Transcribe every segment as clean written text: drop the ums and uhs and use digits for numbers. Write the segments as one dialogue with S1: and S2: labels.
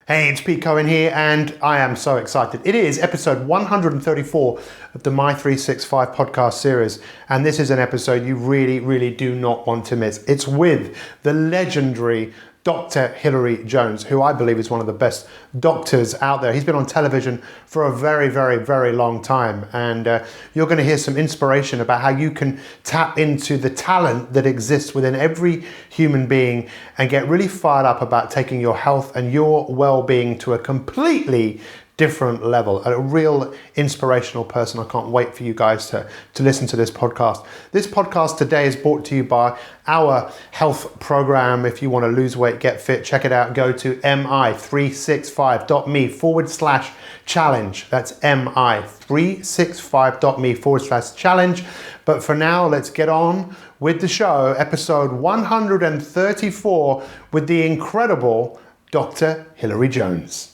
S1: Hey, it's Pete Cohen here, and I am so excited. It is episode 134 of the My 365 podcast series, and this is an episode you really do not want to miss. It's with the legendary Dr. Hilary Jones, who I believe is one of the best doctors out there. He's been on television for a very long time, and you're going to hear some inspiration about how you can tap into the talent that exists within every human being and get really fired up about taking your health and your well-being to a completely different level. A real inspirational person. I can't wait for you guys to listen to this podcast. This podcast today is brought to you by our health program. If you want to lose weight, get fit, check it out. Go to mi365.me/challenge. That's mi365.me/challenge. But for now, let's get on with the show. Episode 134 with the incredible Dr. Hilary Jones.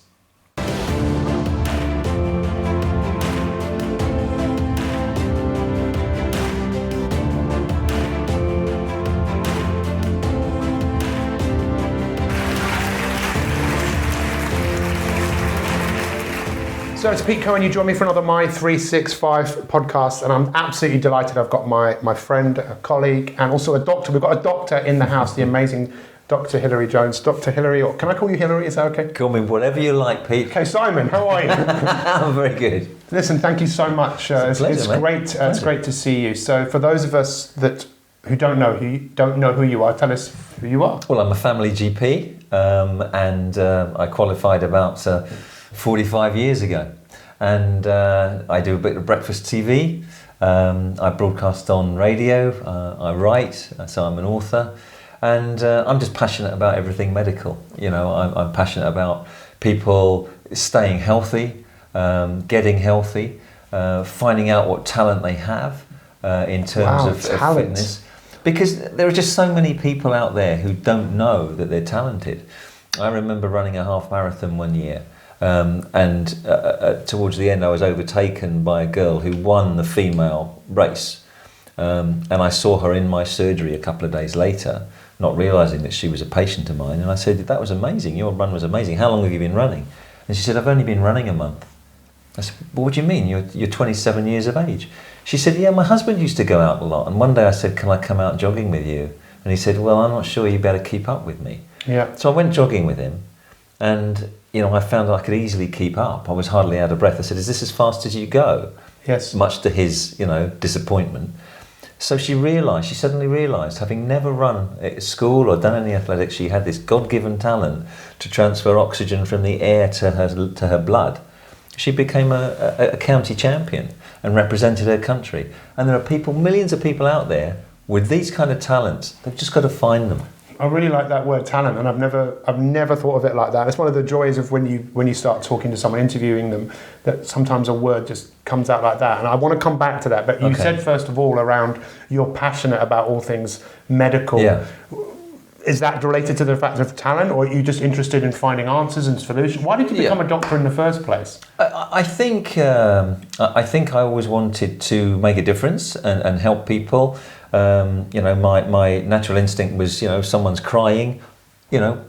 S1: So it's Pete Cohen, you join me for another My 365 podcast, and I'm absolutely delighted. I've got my friend, a colleague, and also a doctor. We've got a doctor in the house, the amazing Dr. Hilary Jones. Dr. Hilary, or can I call you Hilary? Is that okay?
S2: Call me whatever you like, Pete.
S1: Okay, Simon, how are you?
S2: I'm very good.
S1: Listen, thank you so much. It's great. It's great to see you. So for those of us who don't know who you are, tell us who you are.
S2: Well, I'm a family GP, and I qualified about 45 years ago, and I do a bit of breakfast TV. I broadcast on radio. I write, so I'm an author, and I'm just passionate about everything medical. You know, I'm passionate about people staying healthy, getting healthy, finding out what talent they have in terms of fitness, because there are just so many people out there who don't know that they're talented. I remember running a half marathon one year. And towards the end I was overtaken by a girl who won the female race, and I saw her in my surgery a couple of days later, not realising that she was a patient of mine, and I said, "That was amazing, your run was amazing, how long have you been running?" And she said, "I've only been running a month." I said, "Well, what do you mean, you're 27 years of age?" She said, "Yeah, my husband used to go out a lot, and one day I said, 'Can I come out jogging with you?' And he said, 'Well, I'm not sure you better keep up with me.'"
S1: Yeah.
S2: So I went jogging with him, and I found I could easily keep up. I was hardly out of breath. I said, "Is this as fast as you go?"
S1: Yes.
S2: Much to his, disappointment. So she suddenly realised, having never run at school or done any athletics, she had this God-given talent to transfer oxygen from the air to her blood. She became a county champion and represented her country. And there are millions of people out there with these kind of talents. They've just got to find them.
S1: I really like that word talent, and I've never thought of it like that. It's one of the joys of when you start talking to someone, interviewing them, that sometimes a word just comes out like that. And I want to come back to that. But you said first of all around you're passionate about all things medical.
S2: Yeah.
S1: Is that related to the fact of talent, or are you just interested in finding answers and solutions? Why did you become a doctor in the first place?
S2: I think I always wanted to make a difference and help people. My natural instinct was, if someone's crying,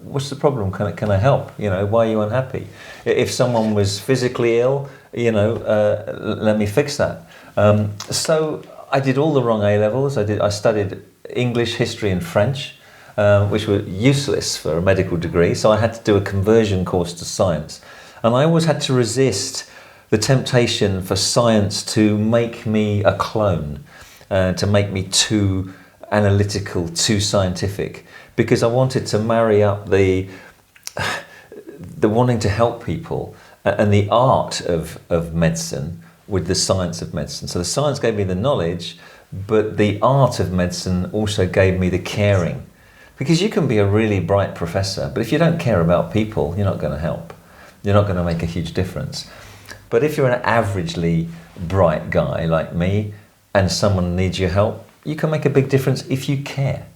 S2: what's the problem? Can I help? Why are you unhappy? If someone was physically ill, let me fix that. So I did all the wrong A-levels. I studied English, history and French, which were useless for a medical degree. So I had to do a conversion course to science. And I always had to resist the temptation for science to make me a clone. To make me too analytical, too scientific, because I wanted to marry up the wanting to help people and the art of medicine with the science of medicine. So the science gave me the knowledge, but the art of medicine also gave me the caring. Because you can be a really bright professor, but if you don't care about people, you're not going to help. You're not going to make a huge difference. But if you're an averagely bright guy like me, and someone needs your help, you can make a big difference if you care.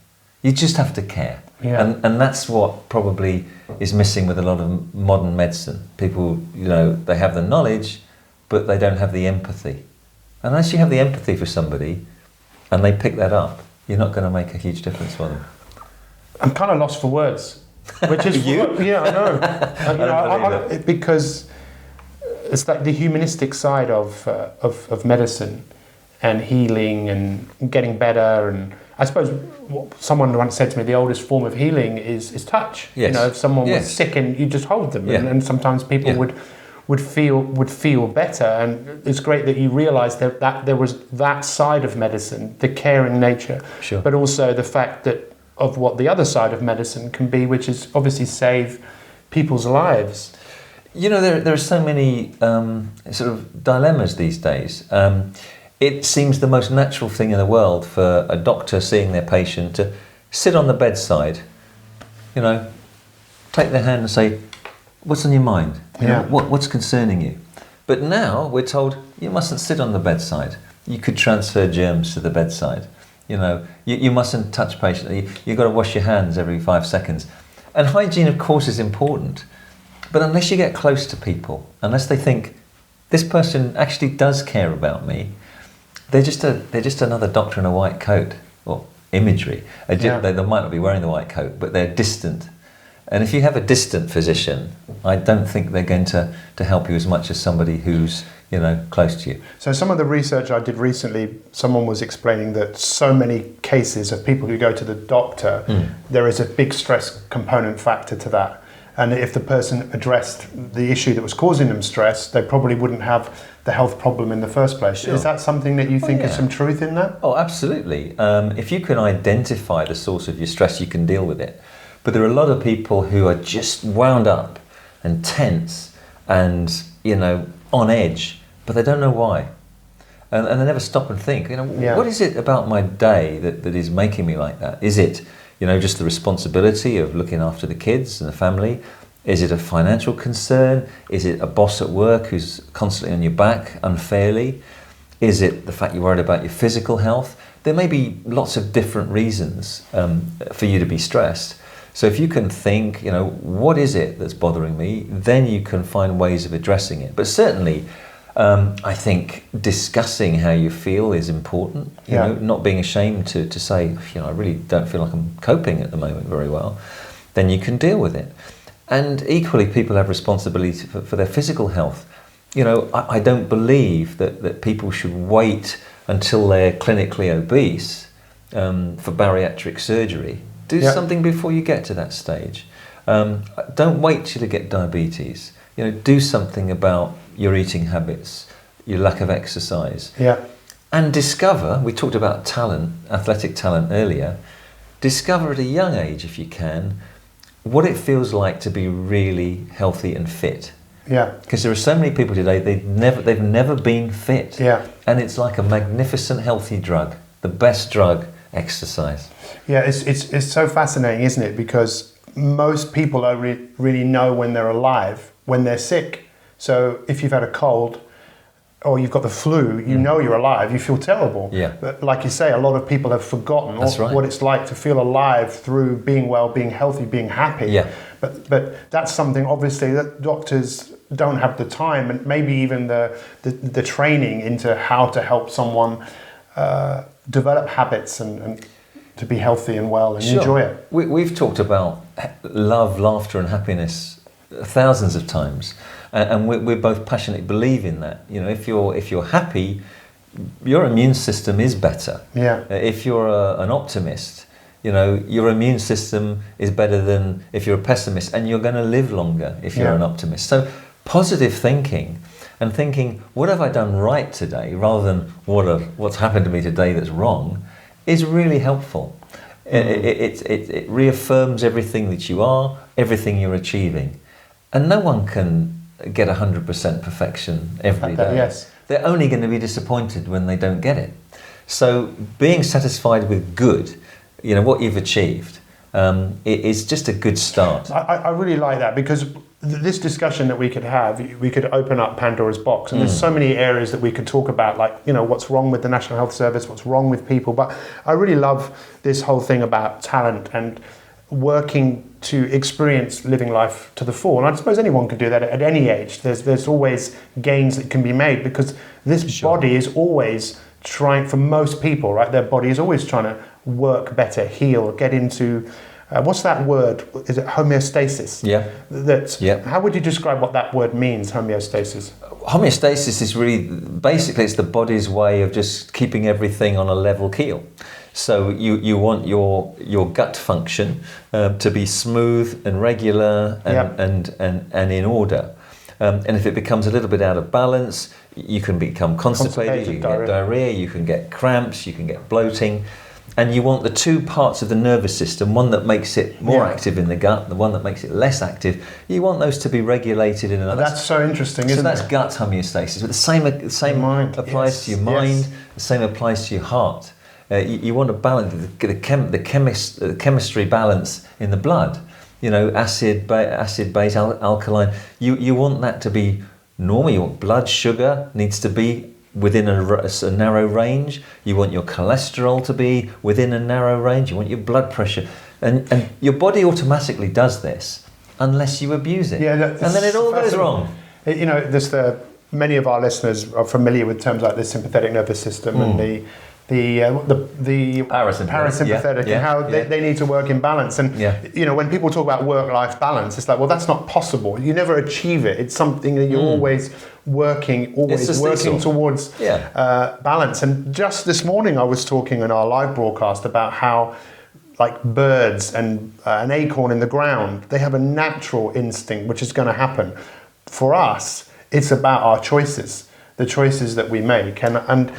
S2: You just have to care.
S1: Yeah.
S2: And that's what probably is missing with a lot of modern medicine. People, they have the knowledge, but they don't have the empathy. Unless you have the empathy for somebody and they pick that up, you're not going to make a huge difference for them.
S1: I'm kind of lost for words. Which is
S2: You?
S1: Yeah, I know. Because it's like the humanistic side of medicine and healing and getting better. And I suppose someone once said to me, the oldest form of healing is touch.
S2: Yes.
S1: If someone
S2: Yes.
S1: was sick and you just hold them,
S2: Yeah.
S1: and sometimes people
S2: Yeah.
S1: would feel better. And it's great that you realised that there was that side of medicine, the caring nature,
S2: Sure.
S1: but also the fact that of what the other side of medicine can be, which is obviously save people's lives.
S2: There are so many sort of dilemmas these days. It seems the most natural thing in the world for a doctor seeing their patient to sit on the bedside, take their hand and say, what's on your mind? What's concerning you? But now we're told you mustn't sit on the bedside. You could transfer germs to the bedside. You mustn't touch patients. You've got to wash your hands every 5 seconds. And hygiene, of course, is important. But unless you get close to people, unless they think, this person actually does care about me, they're just another doctor in a white coat, or imagery. They might not be wearing the white coat, but they're distant. And if you have a distant physician, I don't think they're going to help you as much as somebody who's close to you.
S1: So some of the research I did recently, someone was explaining that so many cases of people who go to the doctor, there is a big stress component factor to that. And if the person addressed the issue that was causing them stress, they probably wouldn't have the health problem in the first place. Sure. Is that something that you think is some truth in that?
S2: Oh, absolutely. If you can identify the source of your stress, you can deal with it. But there are a lot of people who are just wound up and tense and, on edge, but they don't know why. And they never stop and think, what is it about my day that is making me like that? Is it, just the responsibility of looking after the kids and the family? Is it a financial concern? Is it a boss at work who's constantly on your back unfairly? Is it the fact you're worried about your physical health? There may be lots of different reasons for you to be stressed. So if you can think, what is it that's bothering me, then you can find ways of addressing it. But certainly, I think discussing how you feel is important. Not being ashamed to say, I really don't feel like I'm coping at the moment very well. Then you can deal with it. And equally, people have responsibility for their physical health. I don't believe that people should wait until they're clinically obese for bariatric surgery. Do something before you get to that stage. Don't wait till you get diabetes. Do something about your eating habits, your lack of exercise. And discover, we talked about talent, athletic talent earlier, discover at a young age, if you can, what it feels like to be really healthy and fit. Because there are so many people today, they've never been fit. And it's like a magnificent healthy drug, the best drug, exercise.
S1: It's so fascinating, isn't it? Because most people don't really know when they're alive, when they're sick. So if you've had a cold or you've got the flu, you know you're alive, you feel terrible. But like you say, a lot of people have forgotten what it's like to feel alive through being well, being healthy, being happy. But that's something obviously that doctors don't have the time and maybe even the training into how to help someone develop habits and to be healthy and well and enjoy it.
S2: We've talked about love, laughter and happiness thousands of times, and we both passionately believe in that. If you're happy, your immune system is better. If you're an optimist, your immune system is better than if you're a pessimist, and you're going to live longer if you're an optimist. So positive thinking and thinking, what have I done right today, rather than what's happened to me today that's wrong, is really helpful. It reaffirms everything that you are, everything you're achieving. And no one can get 100% perfection every day. They're only going to be disappointed when they don't get it. So being satisfied with good, what you've achieved, it is just a good start.
S1: I really like that, because this discussion that we could have, we could open up Pandora's box, and there's so many areas that we could talk about, like, what's wrong with the National Health Service, what's wrong with people. But I really love this whole thing about talent and working to experience living life to the full. And I suppose anyone could do that at any age. There's always gains that can be made, because this body is always trying, for most people, right, their body is always trying to work better, heal, get into what's that word? Is it homeostasis?
S2: Yeah.
S1: How would you describe what that word means, homeostasis?
S2: Homeostasis is really, basically it's the body's way of just keeping everything on a level keel. So you want your gut function to be smooth and regular and in order. And if it becomes a little bit out of balance, you can become constipated, you can get diarrhea, you can get cramps, you can get bloating. And you want the two parts of the nervous system, one that makes it more active in the gut, the one that makes it less active, you want those to be regulated in another.
S1: That's so interesting, isn't it?
S2: So that's gut homeostasis. But the same applies to your mind, the same applies to your heart. You want to balance the chemistry balance in the blood. You know, acid, base, alkaline. You want that to be normal. Your blood sugar needs to be within a narrow range. You want your cholesterol to be within a narrow range. You want your blood pressure, and your body automatically does this unless you abuse it. And then it all goes wrong.
S1: You know, many of our listeners are familiar with terms like the sympathetic nervous system and the parasympathetic and how they need to work in balance. And you know, when people talk about work-life balance, it's like, well, that's not possible. You never achieve it. It's something that you're always working towards balance. And just this morning, I was talking in our live broadcast about how, like birds and an acorn in the ground, they have a natural instinct which is going to happen. For us, it's about our choices, the choices that we make. And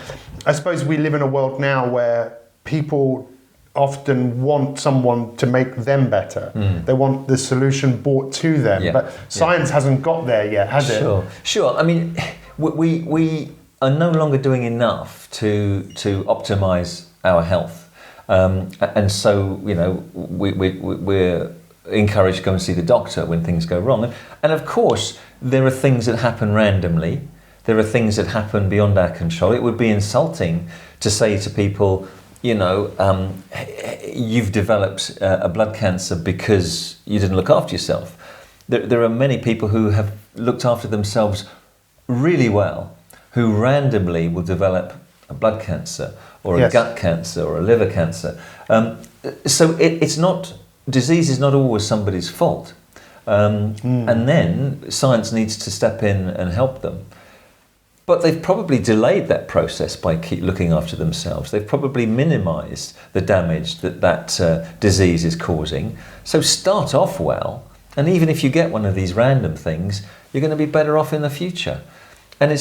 S1: I suppose we live in a world now where people often want someone to make them better. They want the solution brought to them. But science hasn't got there yet, has it?
S2: Sure. I mean, we are no longer doing enough to optimize our health. And so, you know, we're encouraged to go and see the doctor when things go wrong. And of course, there are things that happen randomly. There are things that happen beyond our control. It would be insulting to say to people, you know, you've developed a blood cancer because you didn't look after yourself. There are many people who have looked after themselves really well, who randomly will develop a blood cancer or a gut cancer or a liver cancer. So it's not, disease is not always somebody's fault. And then science needs to step in and help them. But they've probably delayed that process by keep looking after themselves. They've probably minimised the damage that disease is causing. So start off well, and even if you get one of these random things, you're going to be better off in the future. And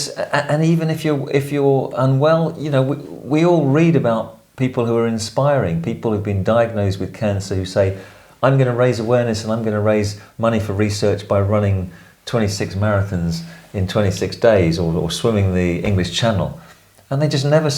S2: even if you're unwell, you know, we all read about people who are inspiring, people who've been diagnosed with cancer who say, I'm going to raise awareness and I'm going to raise money for research by running 26 marathons in 26 days or swimming the English Channel. And they just never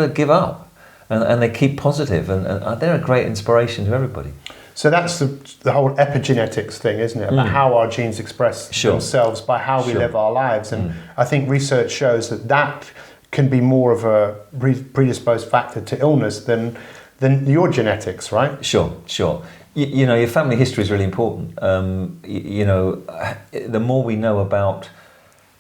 S2: give up and they keep positive and they're a great inspiration to everybody.
S1: So that's the whole epigenetics thing, isn't it? About how our genes express themselves by how we live our lives. And I think research shows that can be more of a predisposed factor to illness than your genetics, right?
S2: Sure. You know, your family history is really important. You know, the more we know about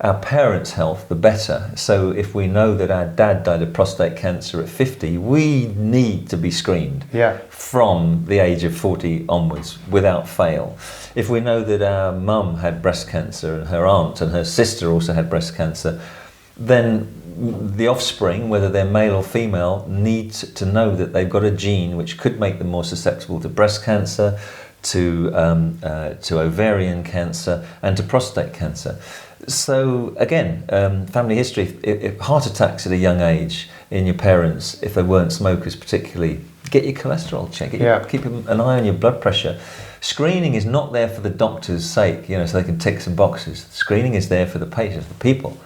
S2: our parents' health, the better. So if we know that our dad died of prostate cancer at 50, we need to be screened from the age of 40 onwards without fail. If we know that our mum had breast cancer and her aunt and her sister also had breast cancer, then the offspring, whether they're male or female, need to know that they've got a gene which could make them more susceptible to breast cancer, to ovarian cancer, and to prostate cancer. So again, family history, if heart attacks at a young age in your parents, if they weren't smokers particularly, get your cholesterol checked, keep an eye on your blood pressure. Screening is not there for the doctor's sake, you know, so they can tick some boxes. Screening is there for the patients, the people.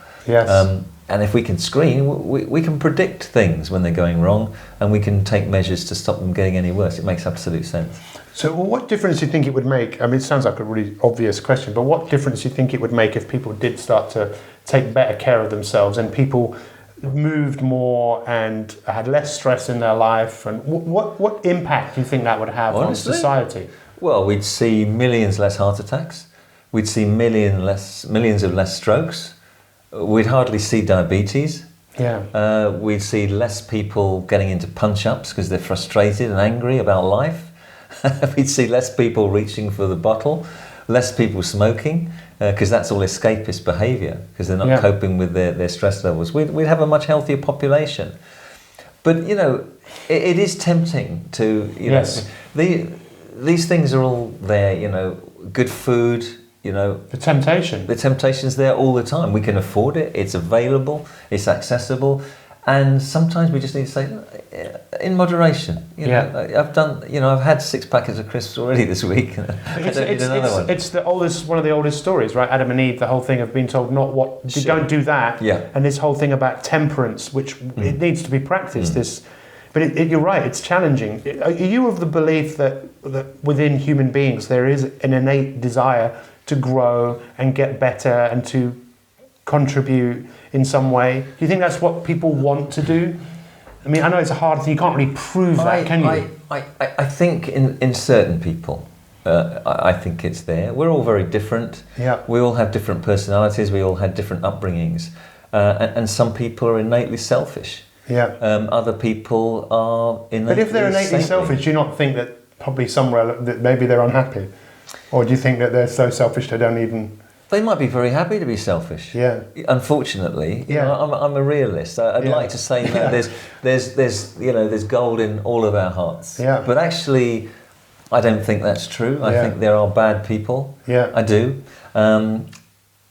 S2: And if we can screen, we can predict things when they're going wrong, and we can take measures to stop them getting any worse. It makes absolute sense.
S1: So what difference do you think it would make? I mean, it sounds like a really obvious question, but what difference do you think it would make if people did start to take better care of themselves and people moved more and had less stress in their life? And what impact do you think that would have on society?
S2: Well, we'd see millions less heart attacks. We'd see millions of less strokes. We'd hardly see diabetes. We'd see less people getting into punch-ups because they're frustrated and angry about life. We'd see less people reaching for the bottle, less people smoking, because that's all escapist behaviour, because they're not coping with their stress levels. We'd have a much healthier population. But, you know, it is tempting to, you know, these things are all there, you know, good food, you know. The temptation's there all the time. We can afford it, it's available, it's accessible. And sometimes we just need to say, in moderation. You know, I've had 6 packets of crisps already this week. I don't need another one.
S1: It's one of the oldest stories, right? Adam and Eve, the whole thing of being told don't do that.
S2: Yeah.
S1: And this whole thing about temperance, which it needs to be practiced. But you're right, it's challenging. Are you of the belief that within human beings there is an innate desire to grow and get better and to contribute in some way? Do you think that's what people want to do? I mean, I know it's a hard thing. You can't really prove that, can you?
S2: I think in certain people, I think it's there. We're all very different.
S1: Yeah.
S2: We all have different personalities. We all had different upbringings. And some people are innately selfish.
S1: Yeah.
S2: Other people are innately
S1: But if they're innately selfish, do you not think that probably somewhere that maybe they're unhappy? Or do you think that they're so selfish they don't even...
S2: They might be very happy to be selfish.
S1: Yeah.
S2: Unfortunately, you know, I'm a realist. I'd like to say that there's gold in all of our hearts.
S1: Yeah.
S2: But actually, I don't think that's true. I think there are bad people.
S1: Yeah.
S2: I do.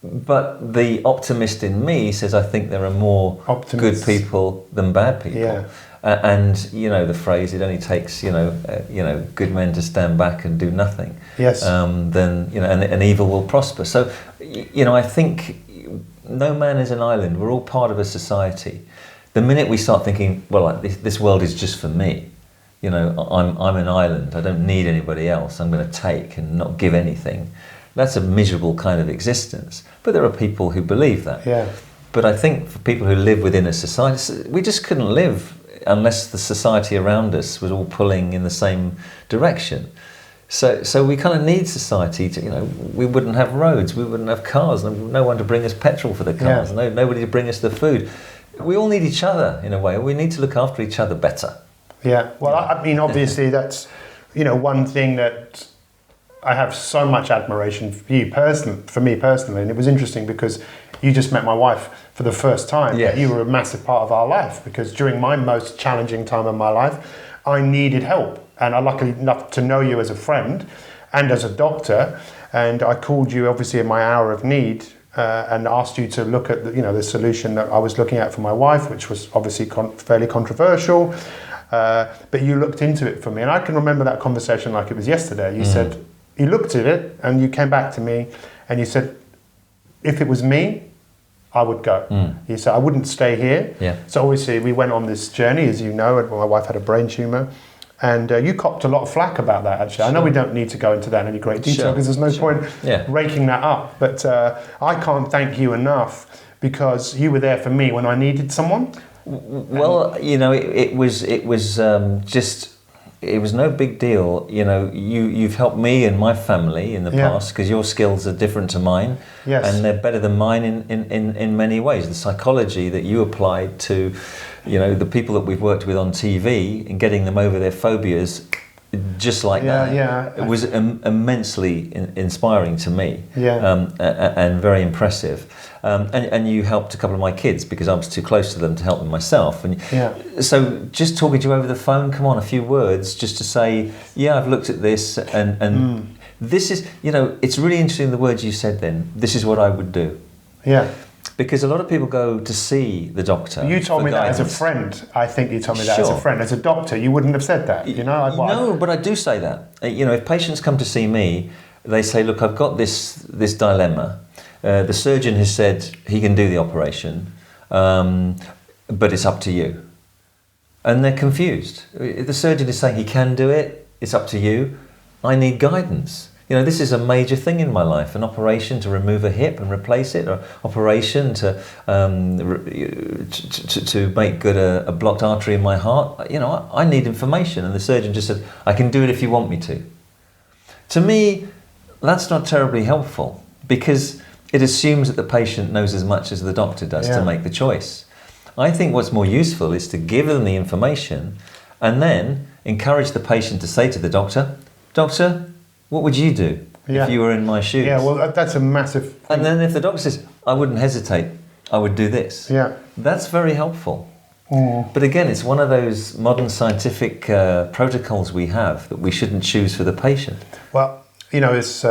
S2: But the optimist in me says I think there are more good people than bad people.
S1: Yeah.
S2: And you know the phrase, it only takes good men to stand back and do nothing.
S1: Yes.
S2: Then and evil will prosper. So you know, I think no man is an island. We're all part of a society. The minute we start thinking, well, this world is just for me, you know, I'm an island. I don't need anybody else. I'm going to take and not give anything. That's a miserable kind of existence. But there are people who believe that.
S1: Yeah.
S2: But I think for people who live within a society, we just couldn't live unless the society around us was all pulling in the same direction. So we kind of need society to, you know, we wouldn't have roads, we wouldn't have cars, no one to bring us petrol for the cars, nobody to bring us the food. We all need each other in a way. We need to look after each other better.
S1: Yeah, well, I mean, obviously that's, you know, one thing that I have so much admiration for me personally, and it was interesting because you just met my wife for the first time.
S2: Yes.
S1: You were a massive part of our life because during my most challenging time of my life, I needed help. And I'm lucky enough to know you as a friend and as a doctor. And I called you obviously in my hour of need and asked you to look at the solution that I was looking at for my wife, which was obviously fairly controversial. But you looked into it for me. And I can remember that conversation like it was yesterday. You said, you looked at it and you came back to me and you said, if it was me, I would go. You said, I wouldn't stay here.
S2: Yeah.
S1: So obviously we went on this journey, as you know, and my wife had a brain tumour. And you copped a lot of flack about that, actually. Sure. I know we don't need to go into that in any great detail because there's no point raking that up. But I can't thank you enough because you were there for me when I needed someone.
S2: Well, you know, it was no big deal. You know, you've helped me and my family in the past because your skills are different to mine, and they're better than mine in many ways. The psychology that you applied to, you know, the people that we've worked with on TV and getting them over their phobias, just like that. It was immensely inspiring to me, and very impressive. And you helped a couple of my kids because I was too close to them to help them myself. And so just talking to you over the phone, come on, a few words just to say, I've looked at this and this is, you know, it's really interesting the words you said then. This is what I would do. Yeah. Because a lot of people go to see the doctor.
S1: You told me
S2: guidance.
S1: that as a friend. I think you told me that as a friend. As a doctor, you wouldn't have said that. You know.
S2: No, but I do say that. You know, if patients come to see me, they say, "Look, I've got this dilemma. The surgeon has said he can do the operation, but it's up to you." And they're confused. The surgeon is saying he can do it. It's up to you. I need guidance. You know, this is a major thing in my life, an operation to remove a hip and replace it, or operation to make good a blocked artery in my heart. You know, I need information. And the surgeon just said, I can do it if you want me to. To me, that's not terribly helpful because it assumes that the patient knows as much as the doctor does to make the choice. I think what's more useful is to give them the information and then encourage the patient to say to the doctor, doctor, what would you do if you were in my shoes?
S1: Yeah, well, that's a massive thing.
S2: And then if the doctor says, I wouldn't hesitate, I would do this.
S1: Yeah.
S2: That's very helpful.
S1: Mm.
S2: But again, it's one of those modern scientific protocols we have that we shouldn't choose for the patient.
S1: Well, it's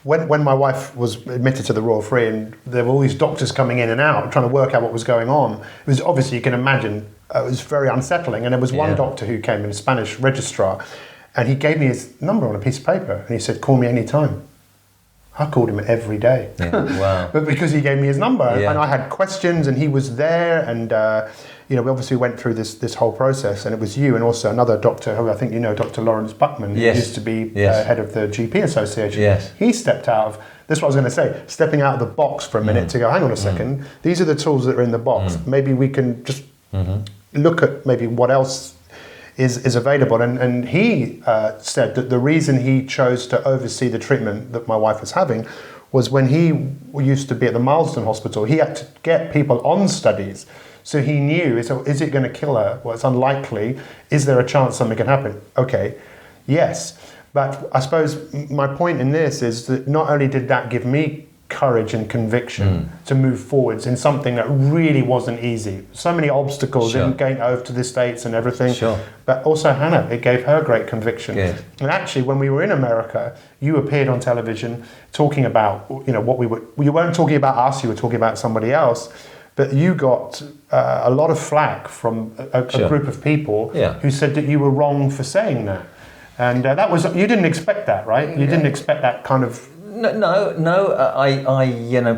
S1: when my wife was admitted to the Royal Free, and there were all these doctors coming in and out trying to work out what was going on. It was obviously, you can imagine, it was very unsettling. And there was one doctor who came in, a Spanish registrar, and he gave me his number on a piece of paper, and he said, "Call me anytime." I called him every day.
S2: Yeah, wow.
S1: But because he gave me his number, and I had questions, and he was there, and we obviously went through this whole process, and it was you and also another doctor who I think you know, Dr. Lawrence Buckman, who used to be head of the GP Association.
S2: Yes.
S1: He stepped out of, this is what I was going to say, stepping out of the box for a minute to go, hang on a second, these are the tools that are in the box. Maybe we can just look at maybe what else is available. And he said that the reason he chose to oversee the treatment that my wife was having was when he used to be at the Marsden Hospital, he had to get people on studies. So he knew, is it going to kill her? Well, it's unlikely. Is there a chance something can happen? Okay, yes. But I suppose my point in this is that not only did that give me courage and conviction to move forwards in something that really wasn't easy. So many obstacles in going over to the States and everything.
S2: Sure.
S1: But also Hannah, it gave her great conviction.
S2: Good.
S1: And actually, when we were in America, you appeared on television talking about, what you weren't talking about us, you were talking about somebody else. But you got a lot of flack from a group of people who said that you were wrong for saying that. And that was, you didn't expect that, right? You didn't expect that kind of...
S2: No.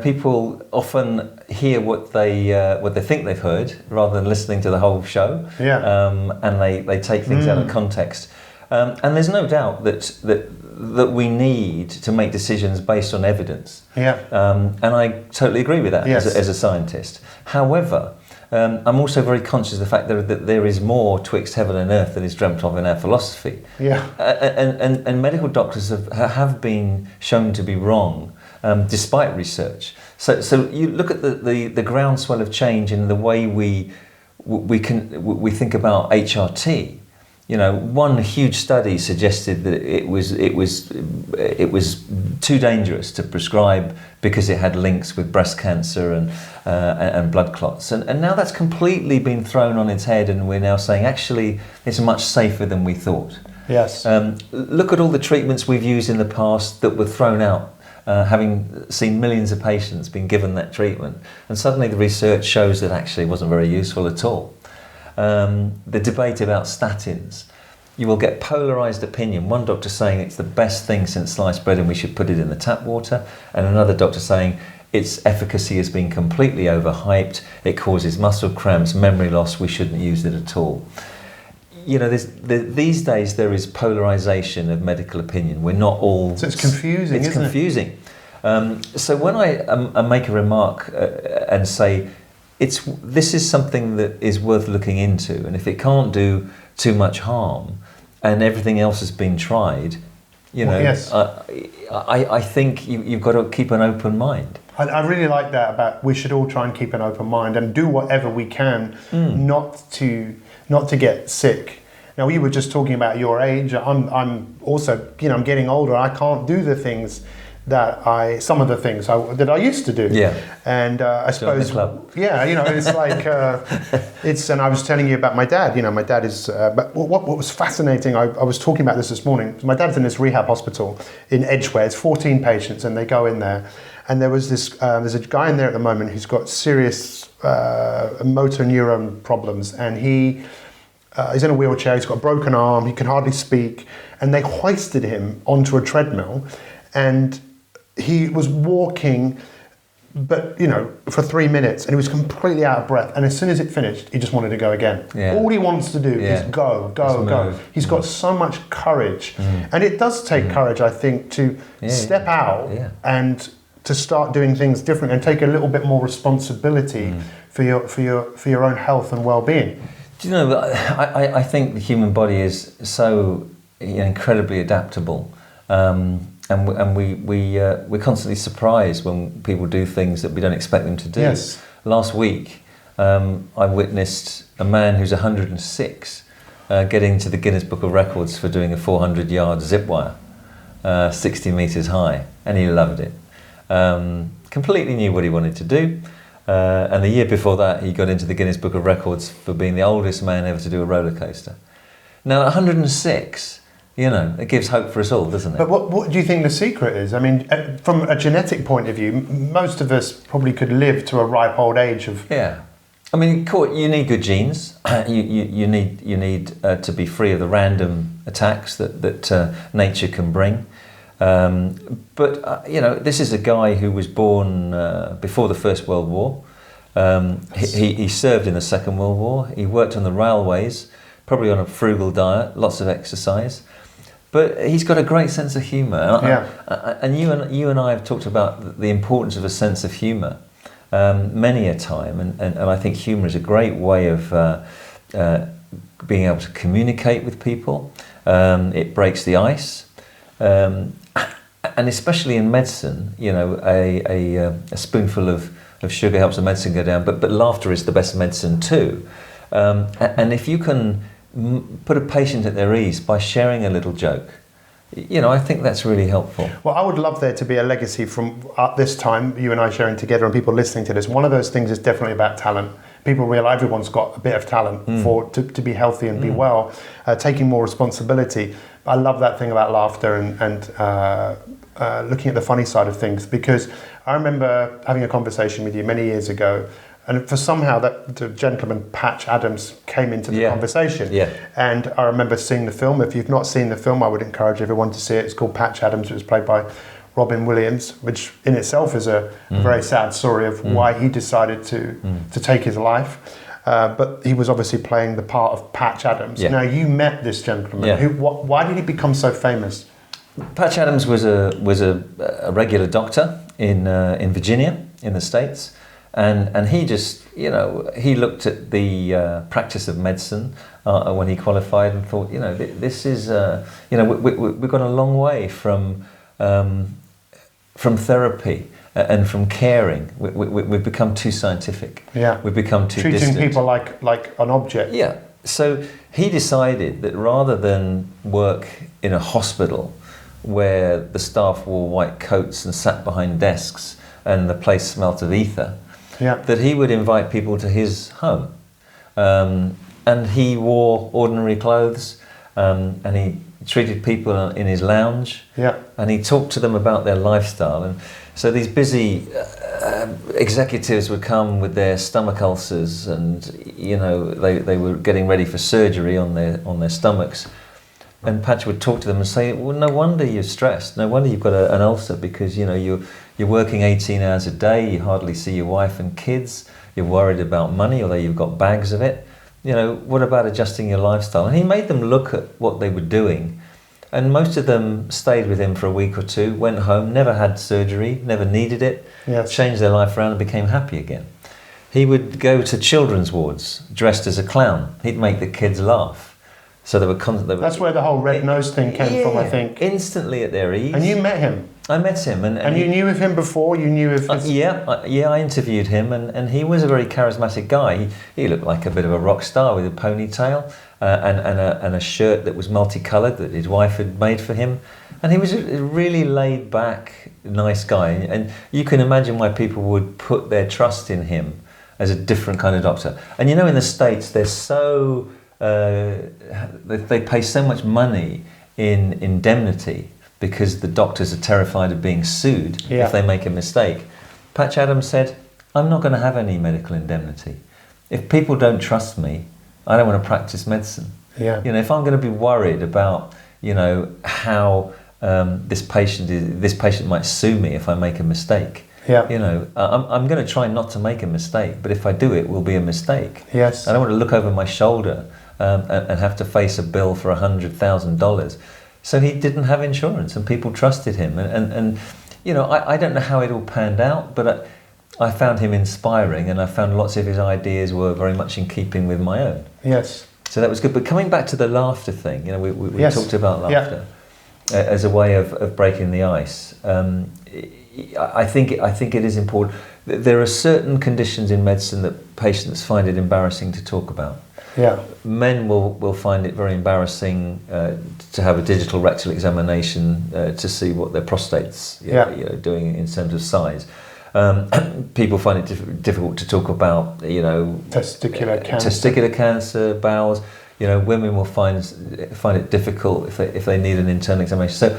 S2: People often hear what they think they've heard rather than listening to the whole show.
S1: Yeah.
S2: And they take things out of context. And there's no doubt that we need to make decisions based on evidence.
S1: Yeah.
S2: And I totally agree with that as a scientist. However, I'm also very conscious of the fact that there is more twixt heaven and earth than is dreamt of in our philosophy.
S1: Yeah.
S2: And medical doctors have been shown to be wrong, despite research. So you look at the groundswell of change in the way we think about HRT. One huge study suggested that it was too dangerous to prescribe because it had links with breast cancer and blood clots, and now that's completely been thrown on its head, and we're now saying actually it's much safer than we thought.
S1: Yes.
S2: Look at all the treatments we've used in the past that were thrown out, having seen millions of patients being given that treatment, and suddenly the research shows that actually it wasn't very useful at all. The debate about statins, you will get polarised opinion. One doctor saying it's the best thing since sliced bread and we should put it in the tap water, and another doctor saying its efficacy has been completely overhyped, it causes muscle cramps, memory loss, we shouldn't use it at all. These days there is polarisation of medical opinion. We're not all...
S1: So it's confusing,
S2: It's confusing. So when I make a remark and say, this is something that is worth looking into, and if it can't do too much harm and everything else has been tried, I think you've got to keep an open mind.
S1: I really like that about we should all try and keep an open mind and do whatever we can not to get sick. Now, we were just talking about your age. I'm also, I'm getting older. I can't do the things that some of the things that I used to do.
S2: Yeah.
S1: And I suppose, it's like, and I was telling you about my dad. My dad is, but what was fascinating, I was talking about this morning. My dad's in this rehab hospital in Edgware. It's 14 patients, and they go in there. And there was there's a guy in there at the moment who's got serious motor neuron problems, and he's in a wheelchair. He's got a broken arm. He can hardly speak, and they hoisted him onto a treadmill, and he was walking, but for 3 minutes, and he was completely out of breath. And as soon as it finished, he just wanted to go again. Yeah. All he wants to do is go. He's got so much courage, and it does take courage, I think, to step out and to start doing things different and take a little bit more responsibility for your own health and well-being.
S2: Do you know? I think the human body is so incredibly adaptable. And we're constantly surprised when people do things that we don't expect them to do.
S1: Yes.
S2: Last week, I witnessed a man who's 106 getting to the Guinness Book of Records for doing a 400-yard zip wire, 60 metres high, and he loved it. Completely knew what he wanted to do. And the year before that, he got into the Guinness Book of Records for being the oldest man ever to do a roller coaster. Now, at 106, it gives hope for us all, doesn't it?
S1: But what do you think the secret is? I mean, from a genetic point of view, most of us probably could live to a ripe old age of...
S2: Yeah. I mean, you need good genes. You need to be free of the random attacks that nature can bring. But this is a guy who was born before the First World War. He served in the Second World War. He worked on the railways, probably on a frugal diet, lots of exercise. But he's got a great sense of humour. And you and I have talked about the importance of a sense of humour many a time. And I think humour is a great way of being able to communicate with people. It breaks the ice. And especially in medicine, a spoonful of sugar helps the medicine go down, but laughter is the best medicine too. And if you can put a patient at their ease by sharing a little joke, I think that's really helpful.
S1: Well, I would love there to be a legacy from this time, you and I sharing together and people listening to this. One of those things is definitely about talent. People realize everyone's got a bit of talent to be healthy and be well, taking more responsibility. I love that thing about laughter and looking at the funny side of things, because I remember having a conversation with you many years ago, and for somehow the gentleman Patch Adams came into the conversation. Yeah. And I remember seeing the film. If you've not seen the film, I would encourage everyone to see it. It's called Patch Adams. It was played by Robin Williams, which in itself is a very sad story of why he decided to take his life. But he was obviously playing the part of Patch Adams. Yeah. Now, you met this gentleman. Yeah. Why did he become so famous?
S2: Patch Adams was a regular doctor in Virginia, in the States. And he just, he looked at the practice of medicine when he qualified and thought, this is, we've gone a long way from therapy and from caring. We've become too scientific.
S1: Yeah.
S2: We've become too
S1: treating
S2: distant.
S1: People like an object.
S2: Yeah. So he decided that rather than work in a hospital where the staff wore white coats and sat behind desks and the place smelt of ether, that he would invite people to his home. And he wore ordinary clothes, and he treated people in his lounge, and he talked to them about their lifestyle. And so these busy executives would come with their stomach ulcers, and they were getting ready for surgery on their stomachs. And Patch would talk to them and say, well, no wonder you're stressed. No wonder you've got an ulcer, because you're working 18 hours a day. You hardly see your wife and kids. You're worried about money, although you've got bags of it. What about adjusting your lifestyle? And he made them look at what they were doing. And most of them stayed with him for a week or two, went home, never had surgery, never needed it, changed their life around and became happy again. He would go to children's wards dressed as a clown. He'd make the kids laugh. So they were
S1: That's where the whole red nose thing came from, I think.
S2: Instantly at their ease.
S1: And you met him?
S2: I met him.
S1: And you knew of him before? You knew of his...
S2: I interviewed him, and he was a very charismatic guy. He looked like a bit of a rock star with a ponytail and a shirt that was multicoloured that his wife had made for him. And he was a really laid-back, nice guy. And you can imagine why people would put their trust in him as a different kind of doctor. And in the States, they're so... they pay so much money in indemnity because the doctors are terrified of being sued if they make a mistake. Patch Adams said, I'm not going to have any medical indemnity. If people don't trust me, I don't want to practice medicine.
S1: Yeah.
S2: If I'm going to be worried about, how this patient might sue me if I make a mistake.
S1: Yeah.
S2: I'm going to try not to make a mistake, but if I do, it will be a mistake.
S1: Yes.
S2: I don't want to look over my shoulder and have to face a bill for $100,000. So he didn't have insurance, and people trusted him. And I don't know how it all panned out, but I found him inspiring, and I found lots of his ideas were very much in keeping with my own.
S1: Yes.
S2: So that was good. But coming back to the laughter thing, we talked about laughter as a way of breaking the ice. I think it is important. There are certain conditions in medicine that patients find it embarrassing to talk about.
S1: Yeah.
S2: Men will find it very embarrassing to have a digital rectal examination to see what their prostate's doing in terms of size. People find it difficult to talk about, testicular cancer, bowels. Women will find it difficult if they need an internal examination. So,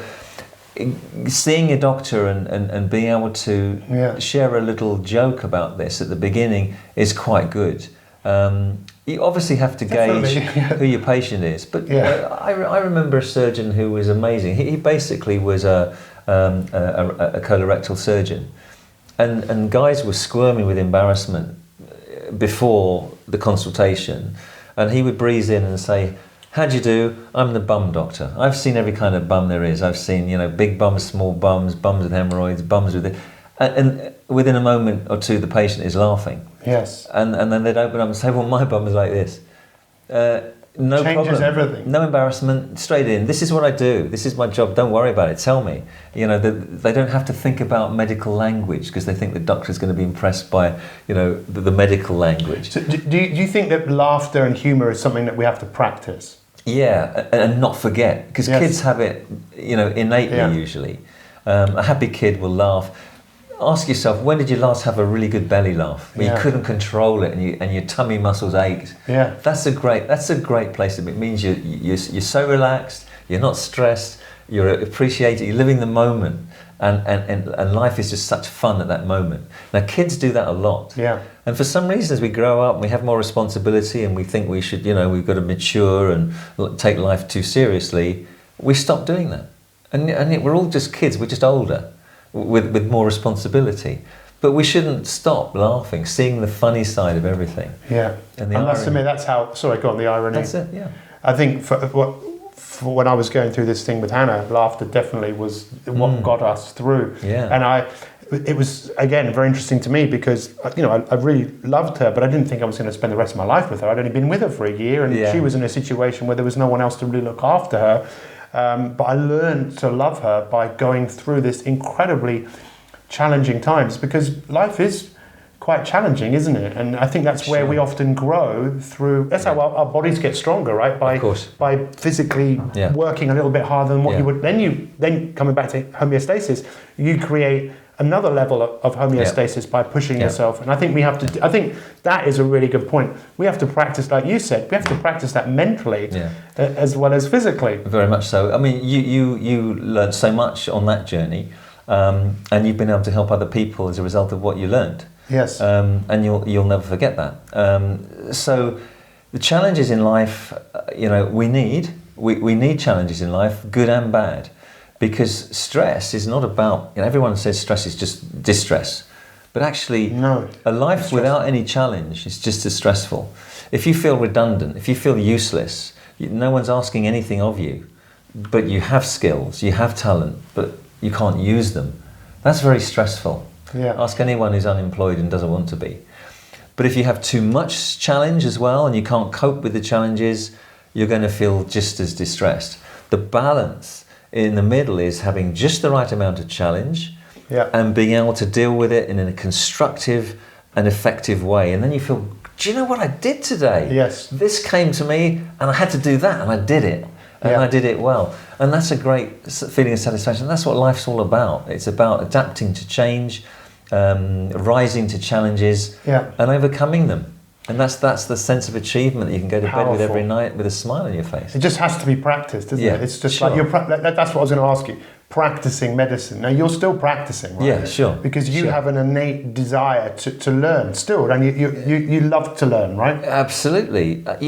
S2: seeing a doctor and being able to share a little joke about this at the beginning is quite good. You obviously have to gauge who your patient is, but I remember a surgeon who was amazing. He basically was a colorectal surgeon, and guys were squirming with embarrassment before the consultation, and he would breeze in and say, "How do you do? I'm the bum doctor. I've seen every kind of bum there is. I've seen, big bums, small bums, bums with hemorrhoids, bums with it." And within a moment or two, the patient is laughing.
S1: Yes.
S2: And then they'd open up and say, "Well, my bum is like this." No
S1: Changes
S2: problem.
S1: Everything.
S2: No embarrassment. Straight in. This is what I do. This is my job. Don't worry about it. Tell me. They don't have to think about medical language because they think the doctor is going to be impressed by, the medical language.
S1: So do you think that laughter and humour is something that we have to practice?
S2: Yeah, and not forget, because kids have it, innately usually. A happy kid will laugh. Ask yourself, when did you last have a really good belly laugh where you couldn't control it and your tummy muscles ached?
S1: Yeah,
S2: that's a great place to be. It means you're so relaxed, you're not stressed, you're appreciating, you're living the moment, and life is just such fun at that moment. Now kids do that a lot.
S1: Yeah.
S2: And for some reason, as we grow up, we have more responsibility, and we think we should, we've got to mature and take life too seriously. We stop doing that, and we're all just kids. We're just older, with more responsibility. But we shouldn't stop laughing, seeing the funny side of everything.
S1: Yeah.
S2: And
S1: to me, that's how. Sorry, go on. The irony.
S2: That's it. Yeah.
S1: I think for when I was going through this thing with Hannah, laughter definitely was what got us through.
S2: Yeah.
S1: And it was, again, very interesting to me because, I really loved her, but I didn't think I was going to spend the rest of my life with her. I'd only been with her for a year, and she was in a situation where there was no one else to really look after her. But I learned to love her by going through this incredibly challenging times, because life is quite challenging, isn't it? And I think that's where we often grow through. That's how our bodies get stronger, right? By physically working a little bit harder than what you would. Then coming back to homeostasis, you create another level of homeostasis by pushing yourself. And I think I think that is a really good point. We have to practice, like you said, we have to practice that mentally as well as physically.
S2: Very much so. I mean, you learned so much on that journey, and you've been able to help other people as a result of what you learned.
S1: Yes.
S2: And you'll never forget that. So the challenges in life, we need challenges in life, good and bad. Because stress is not about, everyone says stress is just distress. But actually, a life without any challenge is just as stressful. If you feel redundant, if you feel useless, no one's asking anything of you, but you have skills, you have talent, but you can't use them, that's very stressful.
S1: Yeah.
S2: Ask anyone who's unemployed and doesn't want to be. But if you have too much challenge as well and you can't cope with the challenges, you're going to feel just as distressed. The balance in the middle is having just the right amount of challenge and being able to deal with it in a constructive and effective way. And then you feel, do you know what I did today?
S1: Yes.
S2: This came to me and I had to do that and I did it. And I did it well. And that's a great feeling of satisfaction. That's what life's all about. It's about adapting to change, rising to challenges and overcoming them. And that's the sense of achievement that you can go to bed with every night with a smile on your face.
S1: It just has to be practiced, doesn't it? It's just like that's what I was going to ask you. Practicing medicine. Now you're still practicing, right?
S2: Yeah, sure.
S1: Because you have an innate desire to learn still, and you love to learn, right?
S2: Absolutely. Just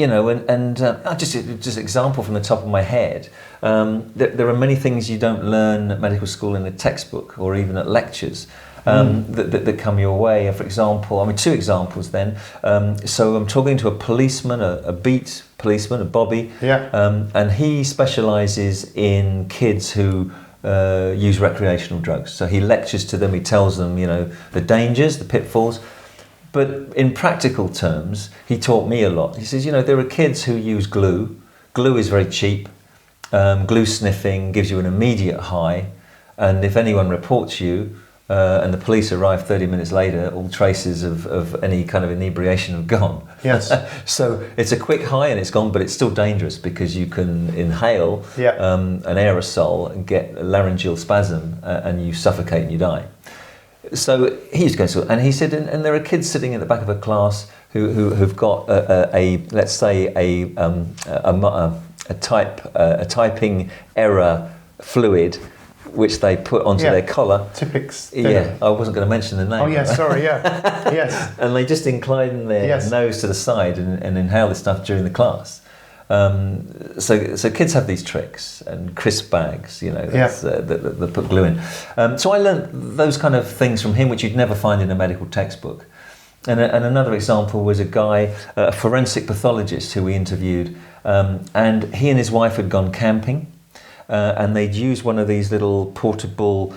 S2: example from the top of my head. There are many things you don't learn at medical school in a textbook or even at lectures. That come your way. For example, two examples then. So I'm talking to a policeman, a beat policeman, a Bobby, and he specialises in kids who use recreational drugs. So he lectures to them, he tells them, the dangers, the pitfalls. But in practical terms, he taught me a lot. He says, there are kids who use glue. Glue is very cheap. Glue sniffing gives you an immediate high. And if anyone reports you, and the police arrive 30 minutes later, all traces of any kind of inebriation have gone.
S1: Yes.
S2: So it's a quick high and it's gone, but it's still dangerous because you can inhale an aerosol and get a laryngeal spasm and you suffocate and you die. So he used to go to school, and he said, and there are kids sitting in the back of a class who've got let's say a typing error fluid, which they put onto their collar.
S1: Typics.
S2: Yeah, I wasn't going to mention the name.
S1: Oh, yes, sorry, yeah. Yes.
S2: And they just incline their nose to the side and inhale this stuff during the class. So kids have these tricks and crisp bags, that put glue in. So I learned those kind of things from him, which you'd never find in a medical textbook. And another example was a guy, a forensic pathologist who we interviewed, and he and his wife had gone camping. And they'd use one of these little portable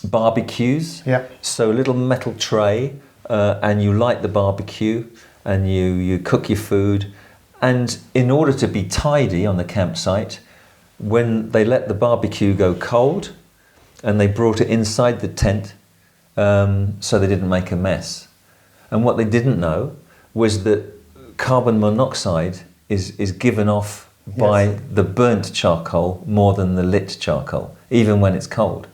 S2: barbecues. Yeah. So a little metal tray, and you light the barbecue, and you cook your food. And in order to be tidy on the campsite, when they let the barbecue go cold, and they brought it inside the tent, so they didn't make a mess. And what they didn't know was that carbon monoxide is given off by the burnt charcoal more than the lit charcoal, even when it's cold.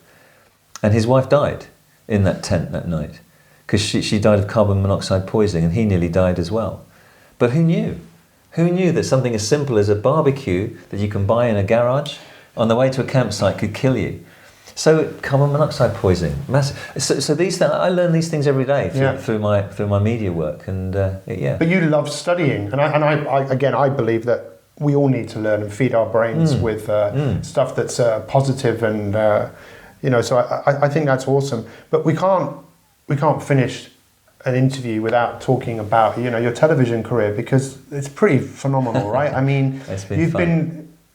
S2: And his wife died in that tent that night because she died of carbon monoxide poisoning, and he nearly died as well. But who knew? Who knew that something as simple as a barbecue that you can buy in a garage on the way to a campsite could kill you? So carbon monoxide poisoning, massive. So these I learn these things every day through my media work, and
S1: But you love studying, and I believe that we all need to learn and feed our brains with stuff that's positive, and so I think that's awesome. But we can't finish an interview without talking about your television career, because it's pretty phenomenal, right? I mean,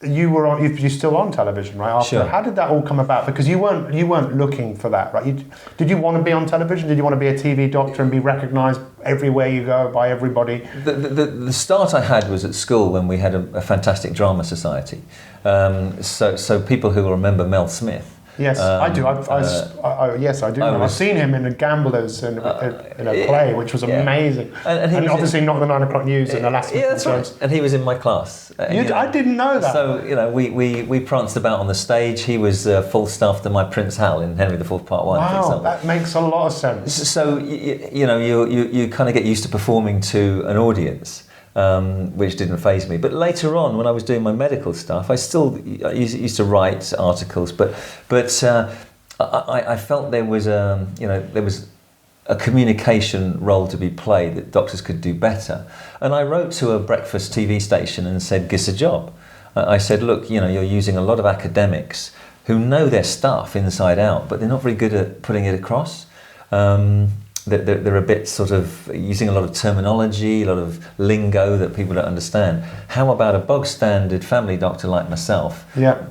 S1: you're still on television, right? After,
S2: sure.
S1: How did that all come about? Because you weren't looking for that, right? Did you want to be on television? Did you want to be a TV doctor and be recognised everywhere you go by everybody?
S2: The start I had was at school when we had a fantastic drama society. So people who will remember Mel Smith.
S1: Yes, I do. Yes, I do. I've seen him in the Gamblers in a play, which was amazing. And obviously not the 9 o'clock news and the last.
S2: Yeah, that's right. And he was in my class.
S1: I didn't know that.
S2: So we pranced about on the stage. He was full staff to my Prince Hal in Henry IV Part 1.
S1: Wow, that makes a lot of sense.
S2: So you kind of get used to performing to an audience. Which didn't faze me. But later on, when I was doing my medical stuff, I used to write articles. But I felt there was a communication role to be played that doctors could do better. And I wrote to a breakfast TV station and said, "Give us a job." I said, "Look, you're using a lot of academics who know their stuff inside out, but they're not very good at putting it across." They're a bit sort of using a lot of terminology, a lot of lingo that people don't understand. How about a bog standard family doctor like myself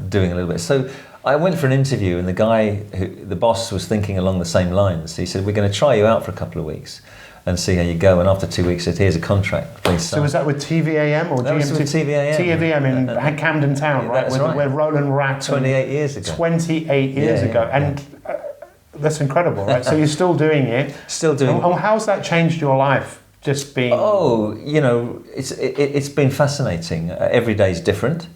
S2: doing a little bit? So I went for an interview, and the boss was thinking along the same lines. He said, "We're going to try you out for a couple of weeks and see how you go." And after 2 weeks, he said, "Here's a contract, please sign."
S1: So was that with TVAM or
S2: that
S1: GMT?
S2: Was with TVAM.
S1: TVAM in Camden Town, right?
S2: That's right.
S1: Where Roland Rat.
S2: 28 years ago.
S1: 28 years ago. And that's incredible, right? So you're still doing it.
S2: Still doing it.
S1: And how's that changed your life? Just being...
S2: Oh, it's been fascinating. Every day's different,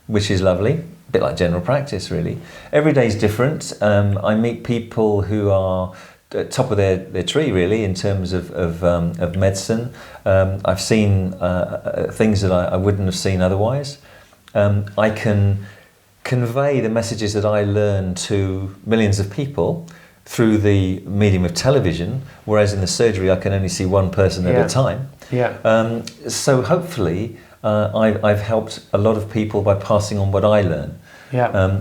S2: which is lovely. A bit like general practice, really. Every day's different. I meet people who are at top of their tree, really, in terms of medicine. I've seen things that I wouldn't have seen otherwise. I can convey the messages that I learn to millions of people through the medium of television, whereas in the surgery I can only see one person at a time. Yeah. So hopefully I've helped a lot of people by passing on what I learn.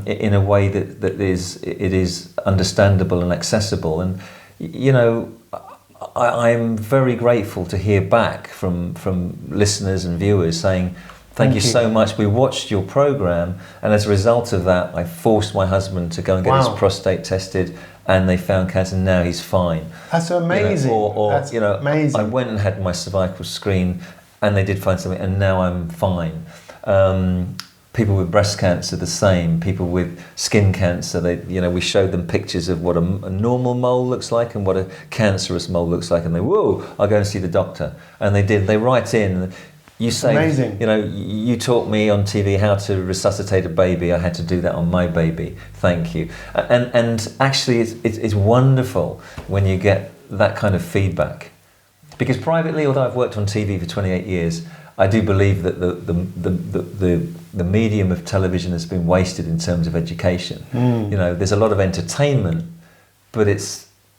S2: In a way that is understandable and accessible. And I'm very grateful to hear back from listeners and viewers saying, Thank you so much. We watched your program, and as a result of that, I forced my husband to go and get his prostate tested, and they found cancer. And now he's fine.
S1: That's amazing.
S2: That's
S1: amazing.
S2: I went and had my cervical screen, and they did find something, and now I'm fine. People with breast cancer, the same. People with skin cancer, we showed them pictures of what a normal mole looks like and what a cancerous mole looks like, and whoa, I'll go and see the doctor. And they did. They write in. You say,
S1: amazing.
S2: You taught me on TV how to resuscitate a baby. I had to do that on my baby. Thank you. And actually, it's wonderful when you get that kind of feedback. Because privately, although I've worked on TV for 28 years, I do believe that the medium of television has been wasted in terms of education. There's a lot of entertainment, but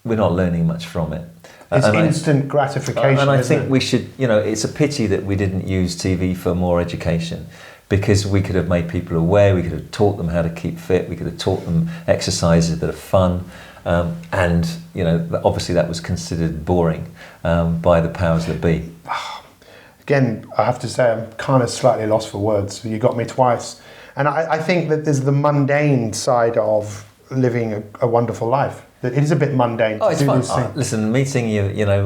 S2: we're not learning much from it.
S1: It's instant gratification.
S2: And I think we should, it's a pity that we didn't use TV for more education, because we could have made people aware, we could have taught them how to keep fit, we could have taught them exercises that are fun. And obviously that was considered boring by the powers that be.
S1: Again, I have to say I'm kind of slightly lost for words. You got me twice. And I think that there's the mundane side of living a wonderful life. That it is a bit mundane to do these things.
S2: Listen, meeting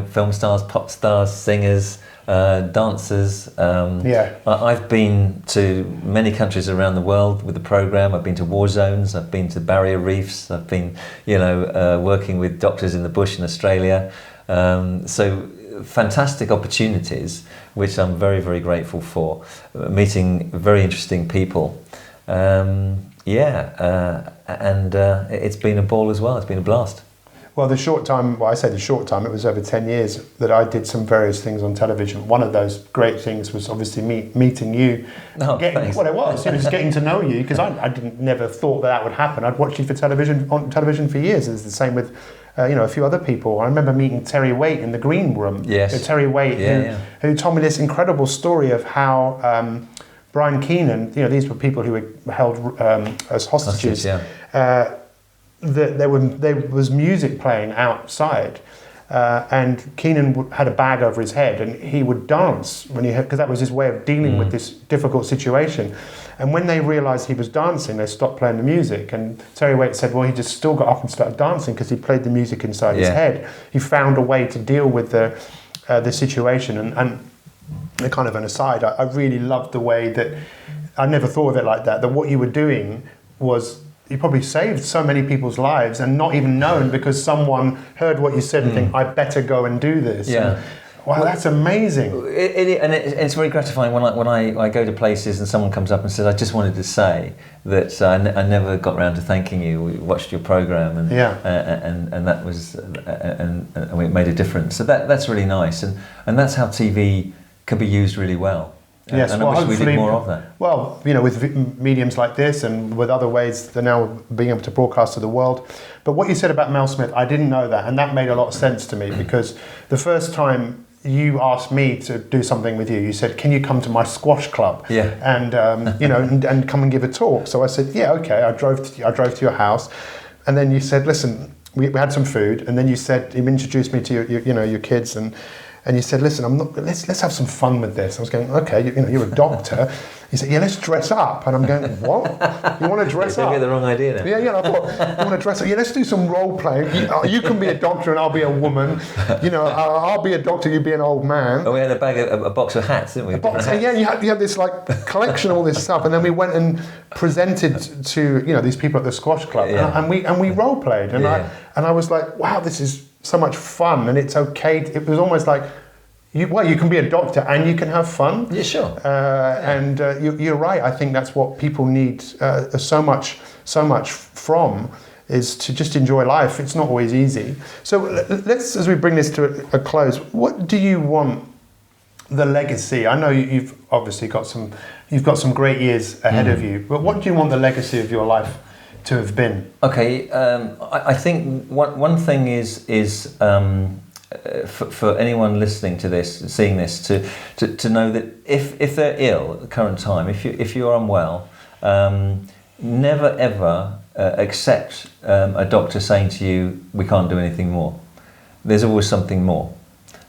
S2: film stars, pop stars, singers, dancers. I've been to many countries around the world with the program. I've been to war zones. I've been to barrier reefs. I've been, working with doctors in the bush in Australia. So fantastic opportunities, which I'm very, very grateful for. Meeting very interesting people. And it's been a ball as well. It's been a blast.
S1: Well, I say the short time, it was over 10 years that I did some various things on television. One of those great things was obviously meeting you.
S2: Thanks.
S1: Well, it was, just getting to know you, because I never thought that would happen. I'd watched you on television for years. It's the same with a few other people. I remember meeting Terry Waite in the green room.
S2: Yes.
S1: Terry Waite, who told me this incredible story of how Brian Keenan, these were people who were held as hostages. There was music playing outside, and Keenan had a bag over his head, and he would dance because that was his way of dealing with this difficult situation. And when they realised he was dancing, they stopped playing the music. And Terry Waite said, well, he just still got up and started dancing because he played the music inside his head. He found a way to deal with the situation. And a kind of an aside, I really loved the way that I never thought of it like that what you were doing was you probably saved so many people's lives and not even known, because someone heard what you said and think, I better go and do this.
S2: Yeah.
S1: Wow, that's amazing.
S2: It's very gratifying when I go to places and someone comes up and says, I just wanted to say that I never got around to thanking you. We watched your program and that was and it made a difference. So that's really nice, and that's how TV can be used really well.
S1: Yes,
S2: and I wish we did more of that.
S1: Well, with mediums like this and with other ways, they're now being able to broadcast to the world. But what you said about Mel Smith, I didn't know that, and that made a lot of sense to me, because the first time you asked me to do something with you, you said, can you come to my squash club? And and come and give a talk. So I said, yeah, okay. I drove to your house, and then you said, listen, we had some food, and then you introduced me to your kids, and you said, listen, let's have some fun with this. I was going, okay, you're a doctor. He said, yeah, let's dress up. And I'm going, what? You want to dress up?
S2: You get the wrong idea now.
S1: Yeah, I thought, you want to dress up? Yeah, let's do some role playing. You can be a doctor and I'll be a woman. I'll be a doctor, you be an old man.
S2: Oh, we had a box of hats, didn't we?
S1: You had this collection of all this stuff, and then we went and presented to these people at the squash club, and we role played, and I was like, wow, this is so much fun, and it's okay. It was almost like, you can be a doctor and you can have fun.
S2: Yeah, sure.
S1: And you're right. I think that's what people need so much from, is to just enjoy life. It's not always easy. So let's, as we bring this to a close, what do you want the legacy? I know you've obviously got some great years ahead of you, but what do you want the legacy of your life to have been?
S2: Okay, I think one thing is for anyone listening to this, seeing this, to know that if they're ill at the current time, if you're unwell, never ever accept a doctor saying to you, we can't do anything more. There's always something more.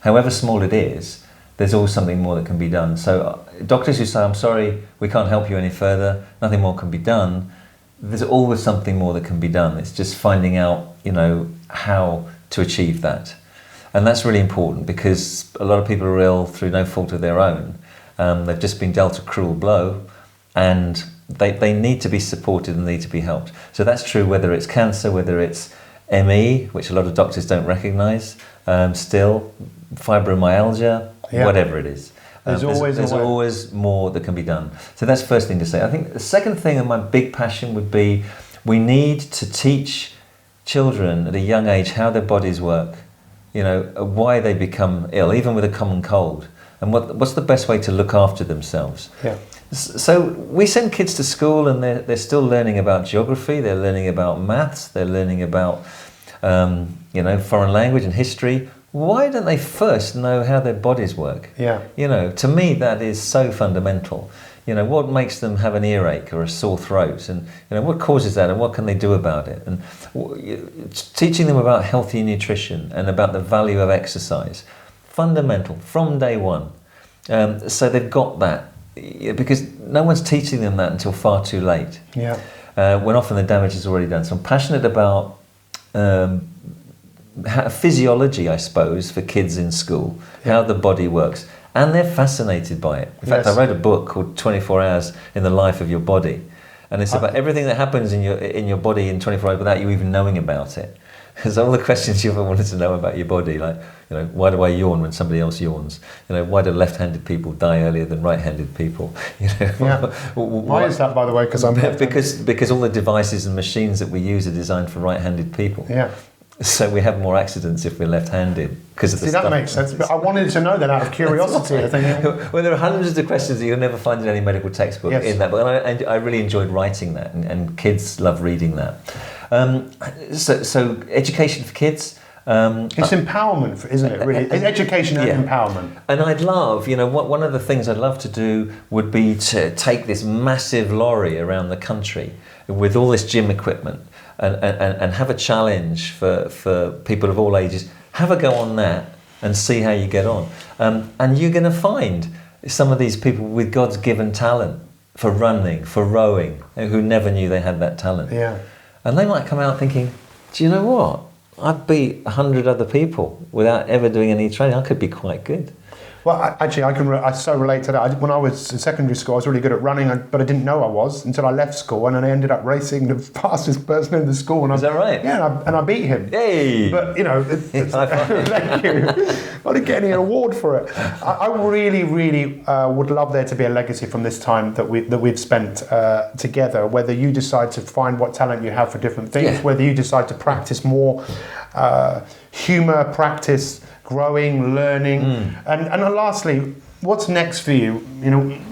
S2: However small it is, there's always something more that can be done. So doctors who say, I'm sorry, we can't help you any further, nothing more can be done, there's always something more that can be done. It's just finding out, how to achieve that. And that's really important, because a lot of people are ill through no fault of their own. They've just been dealt a cruel blow, and They need to be supported and need to be helped. So that's true whether it's cancer, whether it's ME, which a lot of doctors don't recognise, still, fibromyalgia, whatever it is. There's always more that can be done. So that's the first thing to say. I think the second thing, and my big passion would be, we need to teach children at a young age how their bodies work, why they become ill, even with a common cold, and what's the best way to look after themselves.
S1: Yeah.
S2: So we send kids to school and they're still learning about geography, they're learning about maths, they're learning about foreign language and history. Why don't they first know how their bodies work?
S1: Yeah.
S2: To me that is so fundamental. What makes them have an earache or a sore throat, and what causes that, and what can they do about it? And teaching them about healthy nutrition and about the value of exercise, fundamental from day one. So they've got that, because no one's teaching them that until far too late.
S1: Yeah.
S2: When often the damage is already done. So I'm passionate about physiology, I suppose, for kids in school, how the body works. And they're fascinated by it. In fact, I wrote a book called 24 Hours in the Life of Your Body. And it's about everything that happens in your body in 24 hours without you even knowing about it. There's all the questions you've ever wanted to know about your body, like, why do I yawn when somebody else yawns? Why do left-handed people die earlier than right-handed people?
S1: Why is that, by the way? Because
S2: all the devices and machines that we use are designed for right-handed people.
S1: Yeah.
S2: So we have more accidents if we're left-handed because of the stuff.
S1: That makes sense. But I wanted to know that out of curiosity. I think.
S2: Well, there are hundreds of questions that you'll never find in any medical textbook in that book, and I really enjoyed writing that, and kids love reading that. So education for kids.
S1: It's empowerment, isn't it? Really, it's education and empowerment.
S2: And I'd love, one of the things I'd love to do would be to take this massive lorry around the country with all this gym equipment. And have a challenge for people of all ages. Have a go on that and see how you get on. And you're going to find some of these people with God's given talent for running, for rowing, who never knew they had that talent.
S1: Yeah.
S2: And they might come out thinking, do you know what? I'd beat 100 other people without ever doing any training. I could be quite good.
S1: Well, I so relate to that. When I was in secondary school, I was really good at running, but I didn't know I was until I left school, and then I ended up racing the fastest person in the school.
S2: Is that right?
S1: Yeah, and I beat him.
S2: Hey!
S1: But, thank you. I didn't get any award for it. I really, really would love there to be a legacy from this time that we've spent together, whether you decide to find what talent you have for different things, whether you decide to practice more humour, practice growing, learning, and lastly, what's next for you?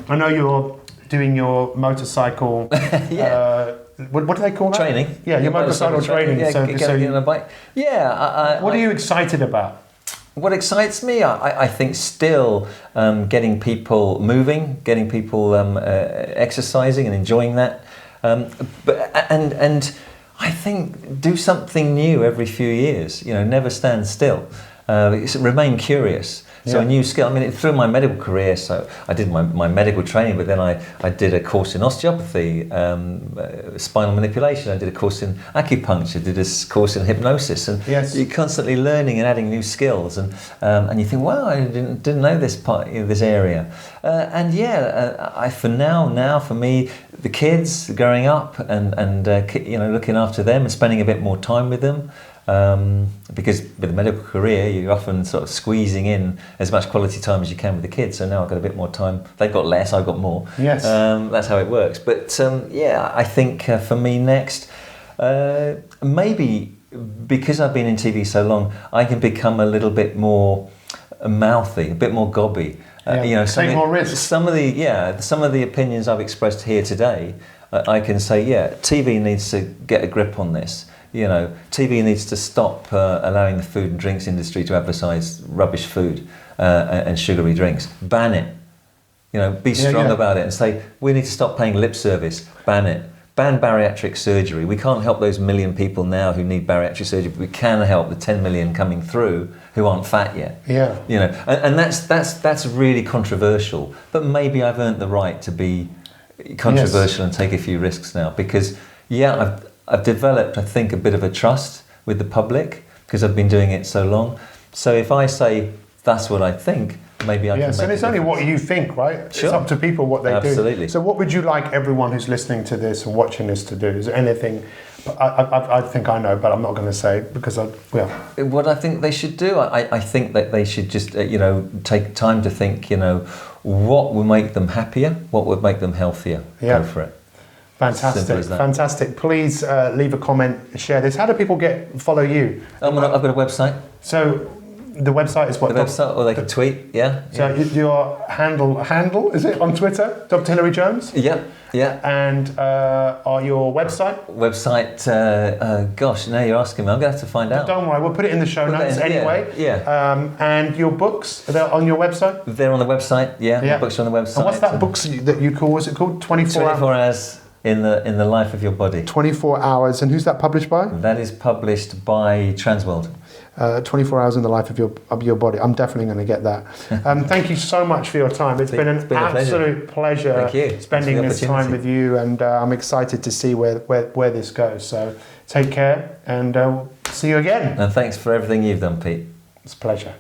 S1: I know you're doing your motorcycle. What do they call that?
S2: Training.
S1: Yeah, your motorcycle training.
S2: Yeah, getting on a bike. Yeah.
S1: What are you excited about?
S2: What excites me, I think, still getting people moving, getting people exercising and enjoying that, and I think do something new every few years. Never stand still. Remain curious. So a new skill. Through my medical career, so I did my medical training, but then I did a course in osteopathy, spinal manipulation. I did a course in acupuncture. Did a course in hypnosis, and you're constantly learning and adding new skills. And you think, wow, I didn't know this part, this area. For me, the kids growing up and looking after them and spending a bit more time with them. Because with a medical career, you're often sort of squeezing in as much quality time as you can with the kids. So now I've got a bit more time. They've got less, I've got more.
S1: Yes.
S2: That's how it works. But I think for me next, maybe because I've been in TV so long, I can become a little bit more mouthy, a bit more gobby.
S1: Take more risks.
S2: Some of the opinions I've expressed here today, I can say, TV needs to get a grip on this. TV needs to stop allowing the food and drinks industry to advertise rubbish food and sugary drinks. Ban it. Be strong about it and say, we need to stop paying lip service. Ban it. Ban bariatric surgery. We can't help those 1 million people now who need bariatric surgery, but we can help the 10 million coming through who aren't fat yet.
S1: Yeah.
S2: And that's really controversial. But maybe I've earned the right to be controversial and take a few risks now, because I've developed, I think, a bit of a trust with the public because I've been doing it so long. So if I say that's what I think, maybe I can
S1: Yes,
S2: make
S1: and it's
S2: a
S1: only
S2: difference.
S1: what you think, right?
S2: Sure.
S1: It's up to people what they do.
S2: Absolutely.
S1: So what would you like everyone who's listening to this and watching this to do? Is there anything, I think I know, but I'm not going to say because
S2: What I think they should do, I think that they should just, take time to think, what will make them happier, what would make them healthier.
S1: Yeah.
S2: Go for it.
S1: Fantastic,
S2: Simple as that.
S1: fantastic. Please leave a comment, share this. How do people follow you?
S2: I've got a website.
S1: So the website is what?
S2: The website, or they can tweet, yeah.
S1: So your handle, is it on Twitter? Dr Hilary Jones?
S2: Yeah, yeah.
S1: And your website?
S2: Website, gosh, now you're asking me. I'm going to have to find out.
S1: Don't worry, we'll put it in the show notes anyway.
S2: Yeah.
S1: And your books, are they on your website?
S2: They're on the website, yeah. The books are on the website.
S1: And what's that book that you call, what's it called? 24
S2: hours in the life of your body.
S1: 24 hours, and who's that published by?
S2: That is published by Transworld.
S1: 24 hours in the life of your body. I'm definitely going to get that. Thank you so much for your time. It's been an absolute pleasure spending this time with you, and I'm excited to see where this goes. So take care, and see you again.
S2: And thanks for everything you've done, Pete.
S1: It's a pleasure.